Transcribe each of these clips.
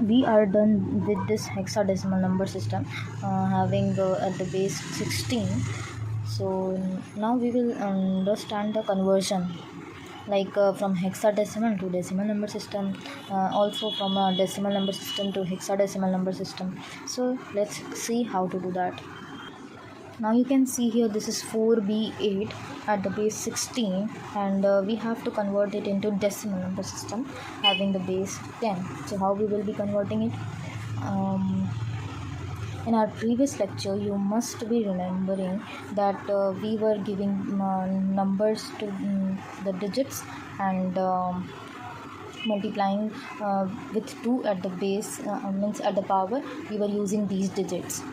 we are done with this hexadecimal number system, having at the base 16. So now we will understand the conversion, like from hexadecimal to decimal number system, also from a decimal number system to hexadecimal number system. So let's see how to do that. Now you can see here, this is 4b8 at the base 16, and we have to convert it into decimal number system having the base 10. So how we will be converting it? In our previous lecture, you must be remembering that we were giving numbers to the digits and multiplying with 2 at the base, means at the power. We were using these digits,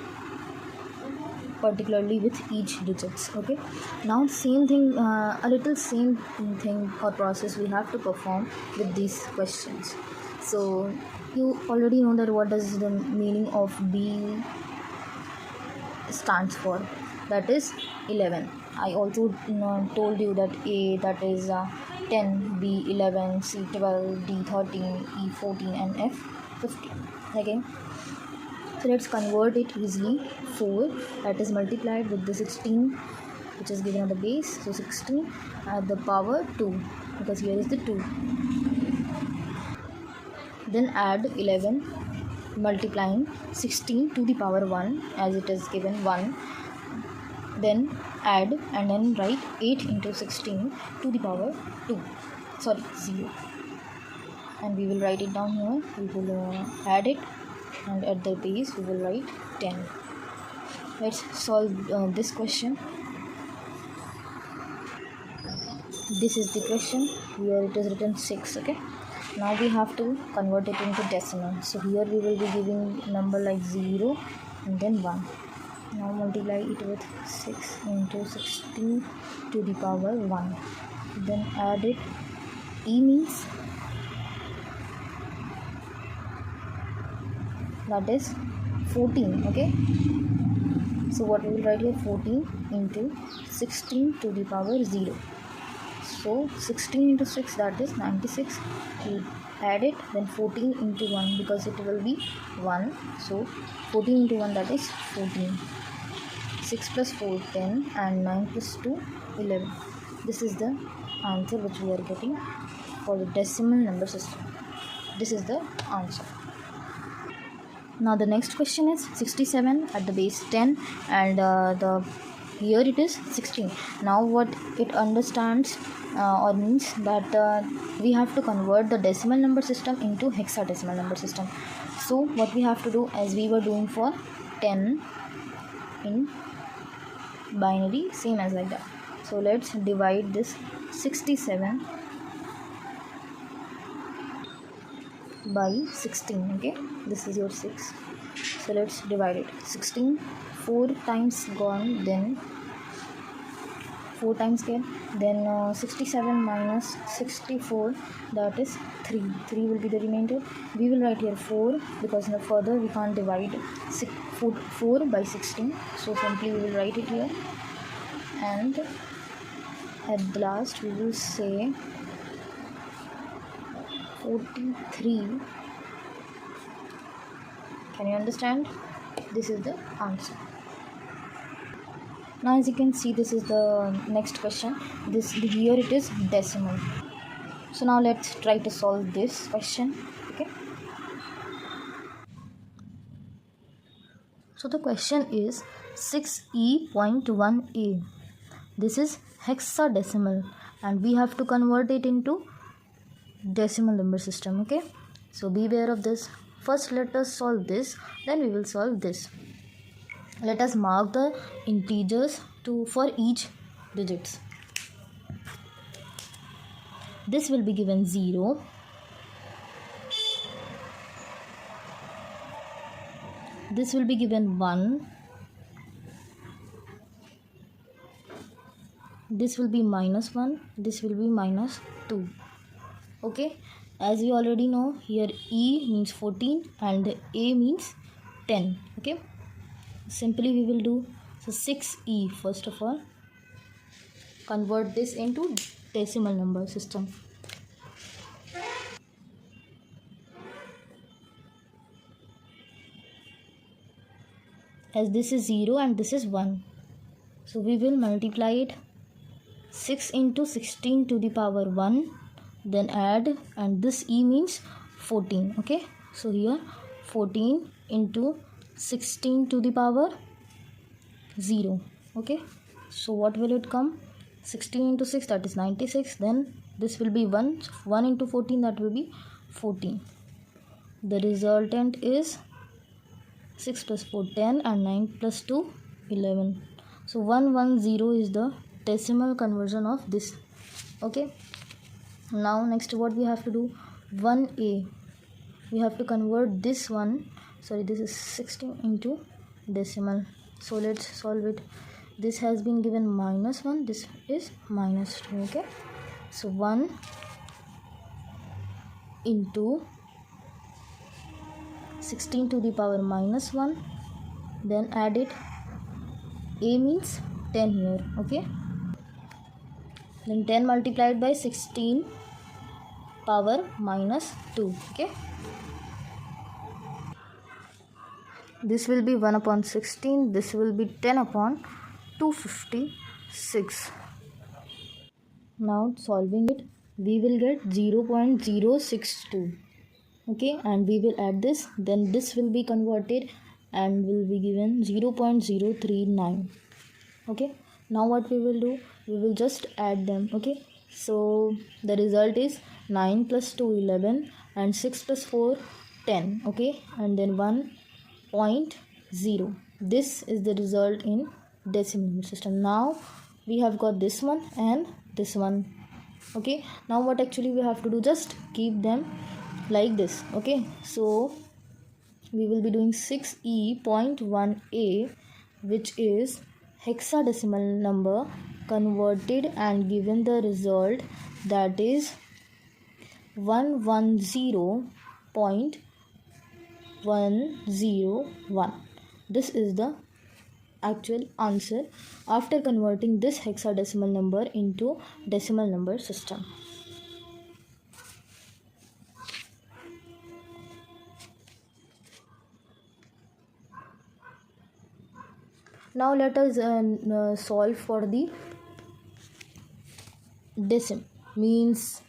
particularly with each digits. Okay, now same thing, a little same thing or process we have to perform with these questions. So you already know that what does the meaning of B stands for. That is 11. I also told you that A, that is 10, B 11, C 12, D 13, E 14 and F 15. Okay, so let's convert it easily. 4 that is multiplied with the 16 which is given at the base, so 16 at the power 2, because here is the 2. Then add 11 multiplying 16 to the power 1 as it is given 1. Then add and then write 8 into 16 to the power 2, sorry 0, and we will write it down here. We will add it, and at the base we will write 10. Let's solve this question. This is the question. Here it is written 6. Okay, now we have to convert it into decimal. So here we will be giving number like 0 and then 1. Now multiply it with 6 into 16 to the power 1. Then add it. E means, that is 14. Okay, so what we will write here, 14 into 16 to the power 0. So 16 into 6, that is 96. We add it, then 14 into 1, because it will be 1. So 14 into 1, that is 14. 6 plus 4 10, and 9 plus 2 11. This is the answer which we are getting for the decimal number system. This is the answer. Now the next question is 67 at the base 10, and here it is 16. Now what it understands or means that we have to convert the decimal number system into hexadecimal number system. So what we have to do, as we were doing for 10 in binary, same as like that. So let's divide this 67 by 16. Okay, this is your 6. So let's divide it. 16 4 times gone, then 4 times again, then 67 minus 64, that is 3 will be the remainder. We will write here 4, because no further we can't divide 4 by 16, so simply we will write it here, and at the last we will say 43. Can you understand? This is the answer. Now as you can see, this is the next question. Here it is decimal. So now let's try to solve this question. Okay, so the question is 6e.1a. This is hexadecimal, and we have to convert it into decimal number system. Okay, so be aware of this. First let us solve this, then we will solve this. Let us mark the integers for each digits. This will be given 0. This will be given 1. This will be minus 1. This will be minus 2. Okay, as we already know, here E means 14 and A means 10. Okay, simply we will do, so 6e, first of all convert this into decimal number system. as this is 0 and this is 1. So we will multiply it 6 into 16 to the power 1, then add, and this e means 14. Okay, so here 14 into 16 to the power 0. Okay, so what will it come? 16 into 6, that is 96. Then this will be 1. 1 into 14, that will be 14. The resultant is 6 plus 4, 10, and 9 plus 2, 11. So 110 is the decimal conversion of this. Okay, now next what we have to do? 1a, we have to convert this one, sorry, this is 16 into decimal. So let's solve it. This has been given -1, this is -2. Okay, so 1 into 16 to the power -1, then add it. A means 10 here. Okay, then 10 multiplied by 16 power -2. Okay, this will be 1 upon 16, this will be 10 upon 256. Now solving it, we will get 0.062. Okay, and we will add this, then this will be converted and will be given 0.039. Okay, now what we will do, we will just add them. Okay, so the result is 9 plus 2, 11, and 6 plus 4, 10. Okay, and then 1.0. This is the result in decimal system. Now we have got this one and this one. Okay, now what actually we have to do, just keep them like this. Okay, so we will be doing 6e.1a, which is hexadecimal number converted and given the result, that is 110.101. This is the actual answer after converting this hexadecimal number into decimal number system. Now let us solve for the decimal. Means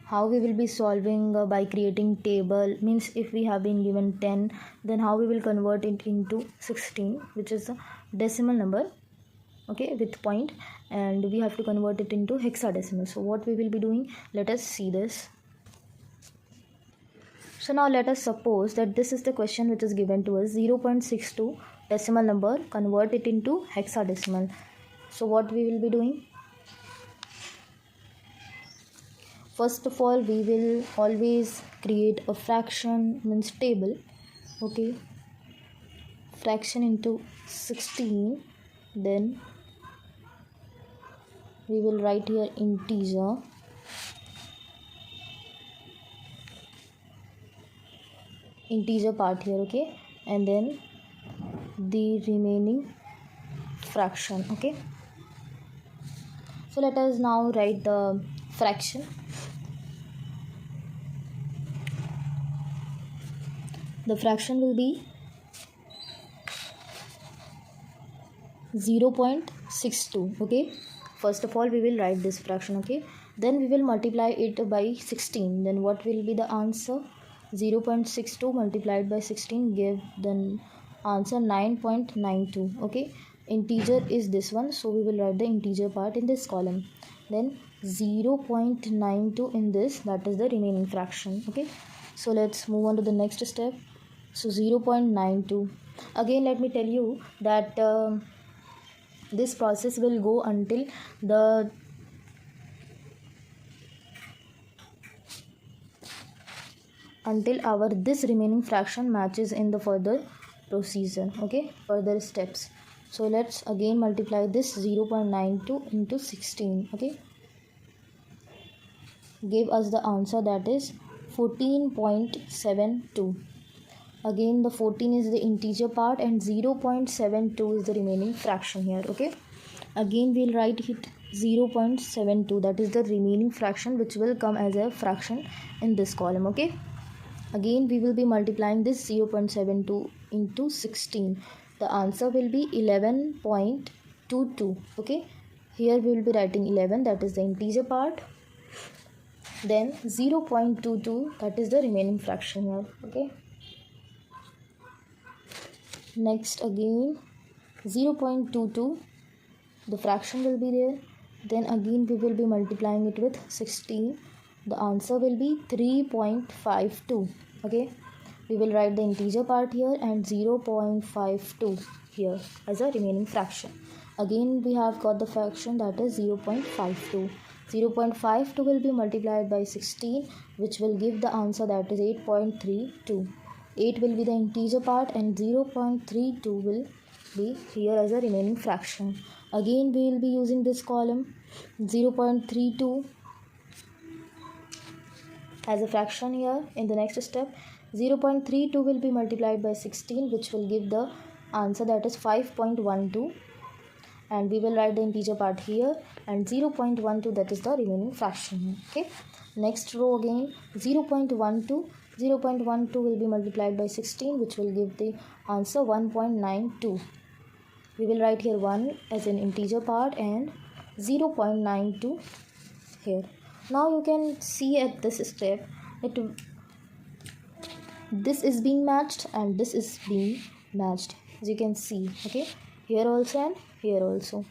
how we will be solving by creating table. Means if we have been given 10, then how we will convert it into 16, which is the decimal number, okay, with point, and we have to convert it into hexadecimal. So what we will be doing, let us see this. So now let us suppose that this is the question which is given to us, 0.62 decimal number, convert it into hexadecimal. So what we will be doing, first of all we will always create a fraction, means table. Okay, fraction into 16, then we will write here integer, part here. Okay, and then the remaining fraction. Okay, so let us now write the fraction. The fraction will be 0.62. okay, first of all we will write this fraction. Okay, then we will multiply it by 16. Then what will be the answer? 0.62 multiplied by 16 give the answer 9.92. okay, integer is this one, so we will write the integer part in this column. Then 0.92 in this, that is the remaining fraction. Okay, so let's move on to the next step. So 0.92, again let me tell you that this process will go until our this remaining fraction matches in the further procedure. Okay, further steps. So let's again multiply this 0.92 into 16. Okay, give us the answer, that is 14.72. Again the 14 is the integer part and 0.72 is the remaining fraction here. Okay, again we'll write it 0.72, that is the remaining fraction which will come as a fraction in this column. Okay, again we will be multiplying this 0.72 into 16. the answer will be 11.22. Okay, here we will be writing 11, that is the integer part, then 0.22, that is the remaining fraction here. Okay, next again 0.22, the fraction will be there, then again we will be multiplying it with 16, the answer will be 3.52. Okay, we will write the integer part here and 0.52 here as a remaining fraction. Again we have got the fraction, that is 0.52. 0.52 will be multiplied by 16, which will give the answer, that is 8.32. 8 will be the integer part and 0.32 will be here as a remaining fraction. Again we will be using this column 0.32 as a fraction here. In the next step, 0.32 will be multiplied by 16, which will give the answer, that is 5.12, and we will write the integer part here and 0.12, that is the remaining fraction. Okay, next row again 0.12 will be multiplied by 16, which will give the answer 1.92. We will write here 1 as an integer part and 0.92 here. Now you can see at this step that this is being matched and this is being matched, as you can see. Okay, here also and here also.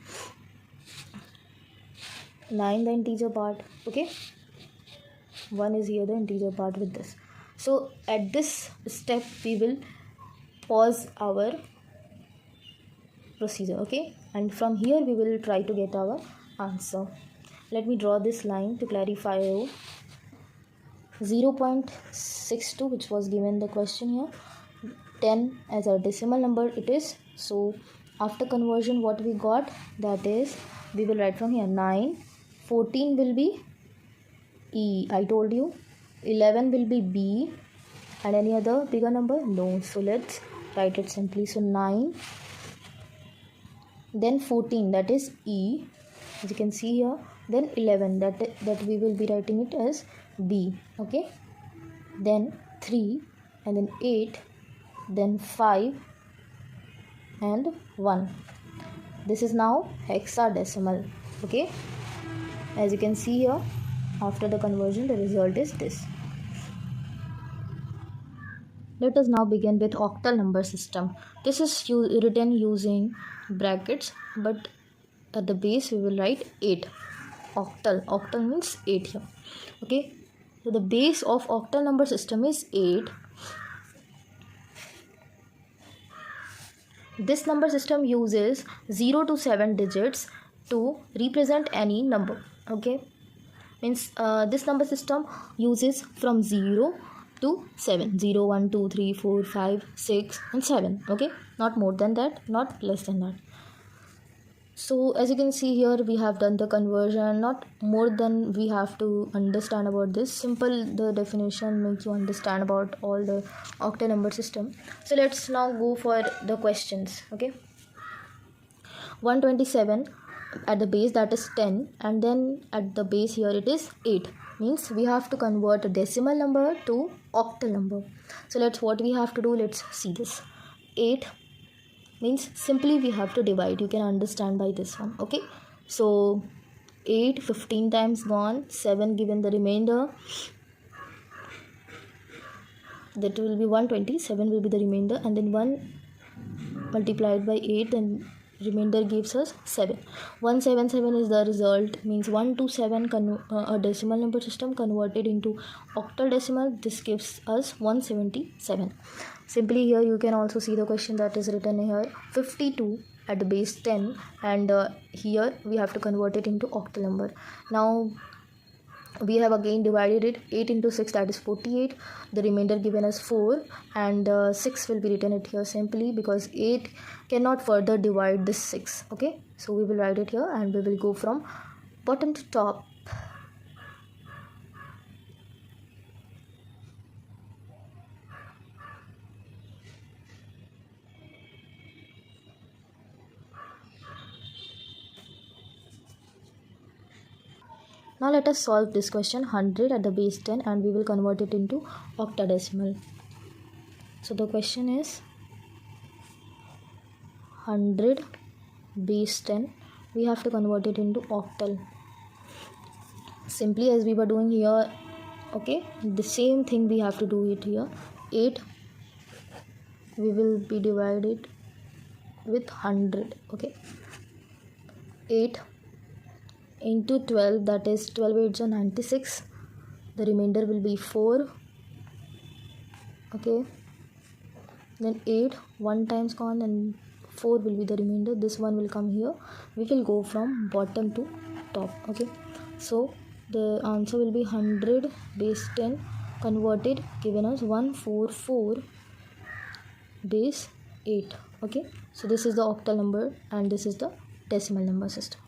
9 the integer part. Okay, 1 is here the integer part with this. So at this step we will pause our procedure. Okay, and from here we will try to get our answer. Let me draw this line to clarify you. 0.62, which was given the question here, 10 as a decimal number it is. So after conversion what we got, that is, we will write from here 9, 14 will be E, I told you, 11 will be B, and any other bigger number? No. So let's write it simply. So 9, then 14, that is E, as you can see here, then 11, that we will be writing it as B. Okay, then 3, and then 8, then 5 and 1. This is now hexadecimal. Okay, as you can see here, after the conversion the result is this. Let us now begin with octal number system. This is written using brackets, but at the base we will write 8. Octal means 8 here. Okay, so the base of octal number system is 8. This number system uses 0 to 7 digits to represent any number. Okay, means this number system uses from 0 to 7, 0, 1, 2, 3, 4, 5, 6 and 7. Okay, not more than that, not less than that. So as you can see here, we have done the conversion. Not more than we have to understand about this. Simple, the definition makes you understand about all the octal number system. So let's now go for the questions. Okay, 127 at the base, that is 10, and then at the base here it is 8. Means we have to convert a decimal number to octal number. So what we have to do, let's see this. 8 means simply we have to divide. You can understand by this one. Okay, so 8 15 times gone, 7 given the remainder, that will be 120, 7 will be the remainder, and then 1 multiplied by 8, and remainder gives us 7. 177 is the result. Means 1 to 7 a decimal number system converted into octal decimal. This gives us 177. Simply here you can also see the question that is written here, 52 at the base 10, and here we have to convert it into octal number. Now we have again divided it. 8 into 6, that is 48. The remainder given as 4, and 6 will be written it here simply because 8 cannot further divide this 6. Okay, so we will write it here and we will go from bottom to top. Now let us solve this question. 100 at the base 10, and we will convert it into octadecimal. So the question is 100 base 10. We have to convert it into octal. Simply as we were doing here, okay, the same thing we have to do it here. 8 we will be divided with 100, okay. 8 into 12, that is 12 8s are 96. The remainder will be 4, okay. Then 8 1 times gone and 4 will be the remainder. This one will come here. We will go from bottom to top, okay. So the answer will be 100 base 10 converted, given us 144 base 8, okay. So this is the octal number and this is the decimal number system.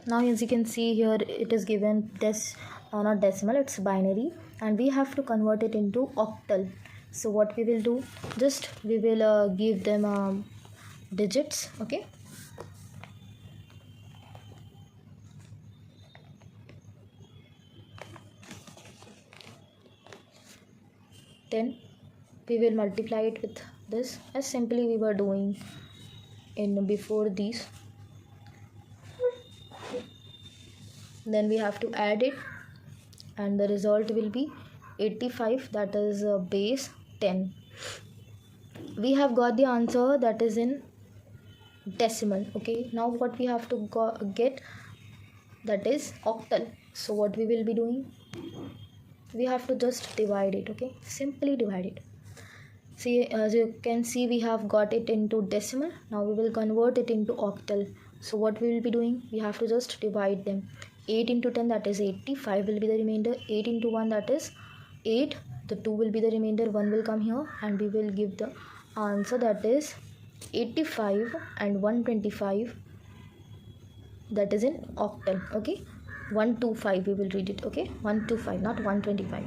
Now as you can see here, it is given not decimal, it's binary, and we have to convert it into octal. So what we will do, just we will give them digits, okay. Then we will multiply it with this, as simply we were doing in before these. Then we have to add it and the result will be 85, that is base 10. We have got the answer that is in decimal, okay. Now what we have to get, that is octal. So what we will be doing, we have to just divide it, okay, simply divide it. See, as you can see, we have got it into decimal. Now we will convert it into octal. So what we will be doing, we have to just divide them. 8 into 10, that is 80, 5 will be the remainder. 8 into 1, that is 8, the 2 will be the remainder, 1 will come here, and we will give the answer that is 85 and 125, that is in octal, okay. 125 we will read it, okay, 125, not 125.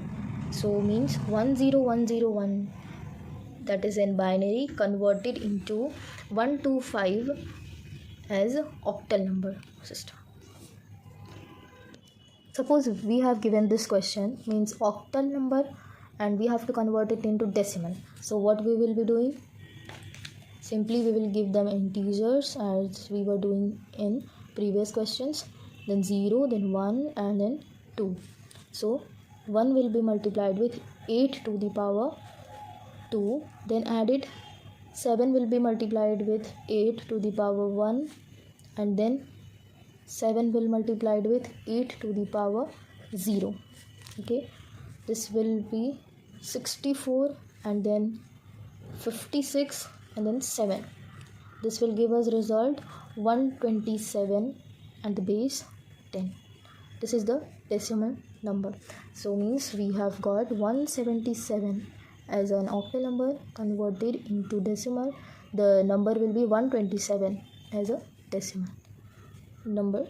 So means 10101, that is in binary, converted into 125 as octal number system. Suppose we have given this question, means octal number, and we have to convert it into decimal. So what we will be doing, simply we will give them integers as we were doing in previous questions, then 0, then 1, and then 2. So 1 will be multiplied with 8 to the power 2, then added 7 will be multiplied with 8 to the power 1, and then 7 will multiplied with 8 to the power 0, okay. This will be 64, and then 56, and then 7. This will give us result 127 and the base 10. This is the decimal number. So means we have got 177 as an octal number converted into decimal. The number will be 127 as a decimal number